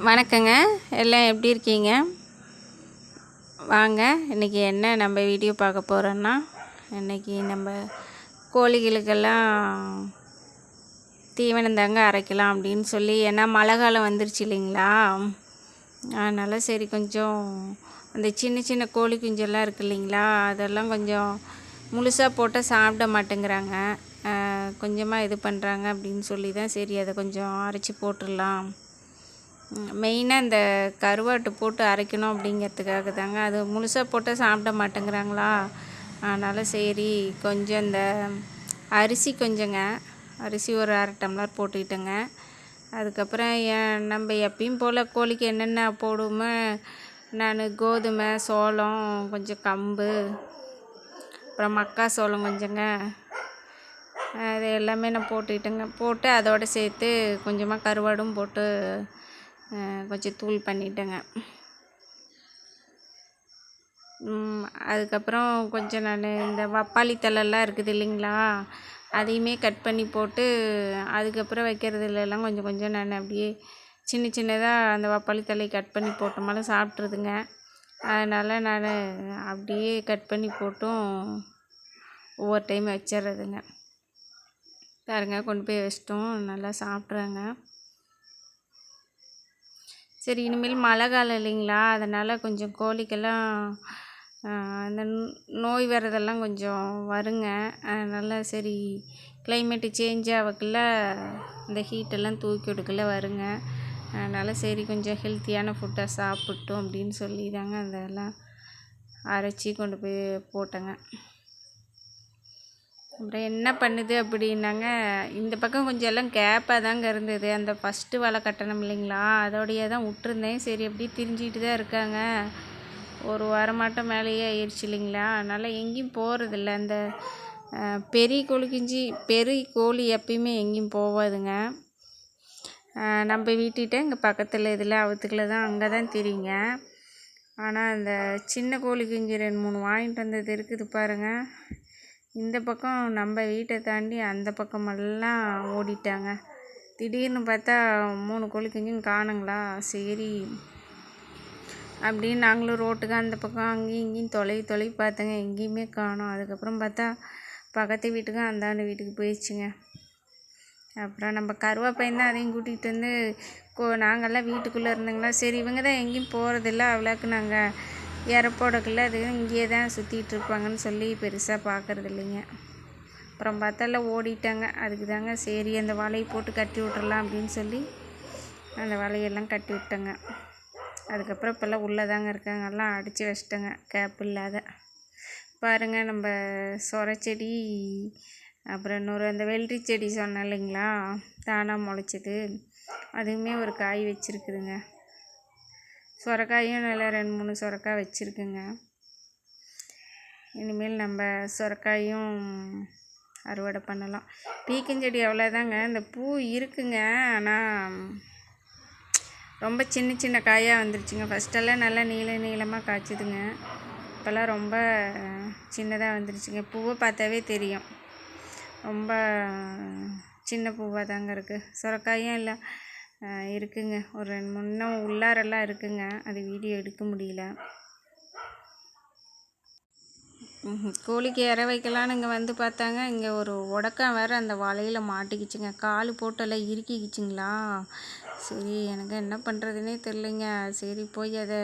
வணக்கங்க. எல்லாம் எப்படி இருக்கீங்க? வாங்க இன்றைக்கி என்ன நம்ம வீடியோ பார்க்க போகிறோன்னா, இன்றைக்கி நம்ம கோழிகளுக்கெல்லாம் தீவனம் தாங்க அரைக்கலாம் அப்படின்னு சொல்லி, ஏன்னா மழை காலம் வந்துருச்சு இல்லைங்களா, அதனால் சரி கொஞ்சம் அந்த சின்ன சின்ன கோழி குஞ்செல்லாம் இருக்குது இல்லைங்களா, அதெல்லாம் கொஞ்சம் முழுசாக போட்டால் சாப்பிட மாட்டேங்கிறாங்க. கொஞ்சமாக இது பண்ணுறாங்க அப்படின்னு சொல்லி தான் சரி அதை கொஞ்சம் அரைச்சி போட்டுடலாம். மெயினாக இந்த கருவாட்டு போட்டு அரைக்கணும் அப்படிங்கிறதுக்காக தாங்க. அது முழுசாக போட்டால் சாப்பிட மாட்டேங்கிறாங்களா, அதனால் சரி கொஞ்சம் இந்த அரிசி கொஞ்சங்க, அரிசி ஒரு 1/2 டம்ளர் போட்டுக்கிட்டேங்க. அதுக்கப்புறம் நம்ம எப்பயும் போல் கோழிக்கு என்னென்ன போடுவோமோ, நான் கோதுமை, சோளம், கொஞ்சம் கம்பு, அப்புறம் மக்காசோளம் கொஞ்சங்க, அது எல்லாமே நான் போட்டுக்கிட்டேங்க. போட்டு அதோடு சேர்த்து கொஞ்சமாக கருவாடும் போட்டு கொஞ்சம் தூள் பண்ணிட்டேங்க. அதுக்கப்புறம் கொஞ்சம் நான் இந்த பப்பாளி தழைலாம் இருக்குது இல்லைங்களா, அதையுமே கட் பண்ணி போட்டு அதுக்கப்புறம் வைக்கிறதுலலாம் கொஞ்சம் கொஞ்சம் நான் அப்படியே சின்ன சின்னதாக அந்த பப்பாளி தழையை கட் பண்ணி போட்டோம்னாலும் சாப்பிட்ருதுங்க. அதனால் நான் அப்படியே கட் பண்ணி போட்டும் ஒவ்வொரு டைம் வச்சிட்றதுங்க. பாருங்க கொண்டு போய் வச்சிட்டோம், நல்லா சாப்பிட்றாங்க. சரி இனிமேல் மழை காலம் இல்லைங்களா, அதனால் கொஞ்சம் கோழிக்கெல்லாம் அந்த நோய் வர்றதெல்லாம் கொஞ்சம் வருங்க. அதனால் சரி கிளைமேட்டு சேஞ்ச் ஆகக்குள்ள இந்த ஹீட்டெல்லாம் தூக்கி விடுக்கல வருங்க. அதனால் சரி கொஞ்சம் ஹெல்த்தியான ஃபுட்டாக சாப்பிட்டோம் அப்படின்னு சொல்லி தாங்க அதெல்லாம் அரைச்சி கொண்டு போய் போட்டேங்க. அப்புறம் என்ன பண்ணுது அப்படின்னாங்க, இந்த பக்கம் கொஞ்சம் எல்லாம் கேப்பாக தாங்க இருந்தது. அந்த ஃபஸ்ட்டு வலை கட்டணும் இல்லைங்களா, அதோடையே தான் விட்டுருந்தேன். சரி அப்படியே திரிஞ்சிக்கிட்டு தான் இருக்காங்க. ஒரு வாரமாட்டம் மேலேயே ஆயிடுச்சு இல்லைங்களா, அதனால் எங்கேயும் போகிறதில்ல. அந்த பெரிய கோழி எப்பயுமே எங்கேயும் போகாதுங்க. நம்ம வீட்டுக்கிட்ட இங்கே பக்கத்தில் இதில் அவுத்துக்குள்ள தான் அங்கே தான் தெரியுங்க. ஆனால் அந்த சின்ன கோழி குஞ்சு 2-3 வாங்கிட்டு வந்தது இருக்குது பாருங்கள், இந்த பக்கம் நம்ம வீட்டை தாண்டி அந்த பக்கமெல்லாம் ஓடிட்டாங்க. திடீர்னு பார்த்தா 3 கோழி குஞ்சும் காணுங்களா, சரி அப்படின்னு நாங்களும் ரோட்டுக்கு அந்த பக்கம் அங்கேயும் இங்கேயும் தொலைவி பார்த்தேங்க, எங்கேயுமே காணோம். அதுக்கப்புறம் பார்த்தா பக்கத்து வீட்டுக்கும் அந்தாண்டு வீட்டுக்கு போயிடுச்சுங்க. அப்புறம் நம்ம கருவாப்பையன் தான் அதையும் கூட்டிகிட்டு வந்து நாங்கள்லாம் வீட்டுக்குள்ளே இருந்தோங்களா, சரி இவங்க தான் எங்கேயும் போகிறதில்ல, அவ்வளோக்கு நாங்கள் இறப்போடக்குள்ள அது இங்கேயே தான் சுற்றிட்டு இருப்பாங்கன்னு சொல்லி பெருசாக பார்க்குறது இல்லைங்க. அப்புறம் பார்த்தால ஓடிட்டாங்க. அதுக்கு தாங்க சரி அந்த வலையை போட்டு கட்டி விட்றலாம் அப்படின்னு சொல்லி அந்த வலையெல்லாம் கட்டி விட்டேங்க. அதுக்கப்புறம் இப்போல்லாம் உள்ளே தாங்க இருக்காங்க, எல்லாம் அடித்து வச்சிட்டேங்க கேப் இல்லாத. பாருங்கள் நம்ம சொரச்செடி, அப்புறம் இன்னொரு அந்த வெள்ளரி செடி சொன்னேன் இல்லைங்களா, தானாக முளைச்சிது, அதுவுமே ஒரு காய் வச்சுருக்குதுங்க. சொரக்காயும் நல்லா 2-3 சொரக்காய் வச்சுருக்குங்க. இனிமேல் நம்ம சொரக்காயும் அறுவடை பண்ணலாம். பீக்கஞ்செடி அவ்வளோதாங்க, இந்த பூ இருக்குங்க, ஆனால் ரொம்ப சின்ன சின்ன காயாக வந்துருச்சுங்க. ஃபஸ்ட்டெல்லாம் நல்லா நீளமாக காய்ச்சிதுங்க, இப்போல்லாம் ரொம்ப சின்னதாக வந்துருச்சுங்க. பூவை பார்த்தாவே தெரியும், ரொம்ப சின்ன பூவாக தாங்க இருக்குது. சுரக்காயும் இல்லை இருக்குங்க, ஒரு 2-3 இன்னும் உள்ளாரெல்லாம் இருக்குங்க, அது வீடியோ எடுக்க முடியல. கோழிக்கு இற வைக்கலான்னு இங்கே வந்து பார்த்தாங்க, இங்கே ஒரு உடக்கம் வேறு அந்த வலையில் மாட்டிக்கிச்சுங்க, கால் போட்டெல்லாம் இறுக்கிக்கிச்சுங்களா. சரி எனக்கு என்ன பண்ணுறதுனே தெரிலிங்க. சரி போய் அதை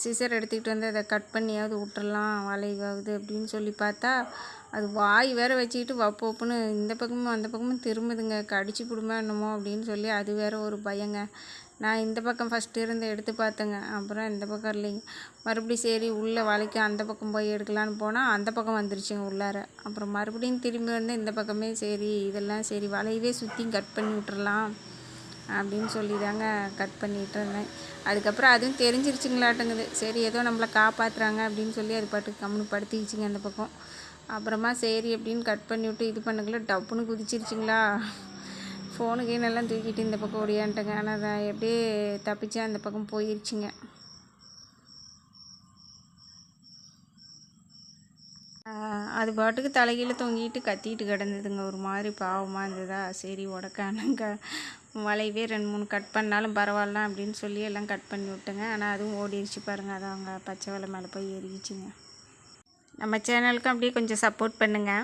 சிசர் எடுத்துக்கிட்டு வந்து அதை கட் பண்ணியாவது விட்டுறலாம் வலையாவது அப்படின்னு சொல்லி பார்த்தா, அது வாய் வேறு வச்சுக்கிட்டு வப்புன்னு இந்த பக்கமும் அந்த பக்கமும் திரும்புதுங்க, கடிச்சு பிடுமா என்னமோ அப்படின்னு சொல்லி அது வேறு ஒரு பயங்க. நான் இந்த பக்கம் ஃபஸ்ட்டு இருந்து எடுத்து பார்த்தேங்க, அப்புறம் இந்த பக்கம் இல்லைங்க. மறுபடியும் சரி உள்ளே வலைக்கு அந்த பக்கம் போய் எடுக்கலான்னு போனால் அந்த பக்கம் வந்துருச்சுங்க உள்ளார. அப்புறம் மறுபடியும் திரும்பி வந்து இந்த பக்கமே சரி இதெல்லாம் சரி வலையவே சுற்றி கட் பண்ணி விட்டுறலாம் அப்படின்னு சொல்லி தாங்க கட் பண்ணிகிட்டு இருந்தேன். அதுக்கப்புறம் அதுவும் தெரிஞ்சிருச்சுங்களாட்டுங்குது, சரி ஏதோ நம்மளை காப்பாற்றுறாங்க அப்படின்னு சொல்லி அது பாட்டுக்கு கம்முன்னு படுத்திக்கிச்சிங்க அந்த பக்கம். அப்புறமா சரி அப்படின்னு கட் பண்ணி விட்டு இது பண்ணுக்குள்ள டப்புன்னு குதிச்சிருச்சுங்களா, ஃபோனுக்கு நல்லா தூக்கிட்டு இந்த பக்கம் ஓடியான்ட்டேங்க. ஆனால் அதை எப்படியே தப்பிச்சு அந்த பக்கம் போயிடுச்சுங்க. அது பாட்டுக்கு தலைகீழ தொங்கிட்டு கத்திட்டு கிடந்ததுங்க, ஒரு மாதிரி பாவமாக இருந்ததா, சரி உடக்கானங்க வலையவே 2-3 கட் பண்ணாலும் பரவாயில்ல அப்படின்னு சொல்லி எல்லாம் கட் பண்ணி விட்டுங்க. ஆனால் அதுவும் ஓடிடுச்சு பாருங்கள். அது அவங்க பச்சை வலை மேலே போய் ஏறிக்கிச்சுங்க. நம்ம சேனலுக்கு அப்படியே கொஞ்சம் சப்போர்ட் பண்ணுங்கள்.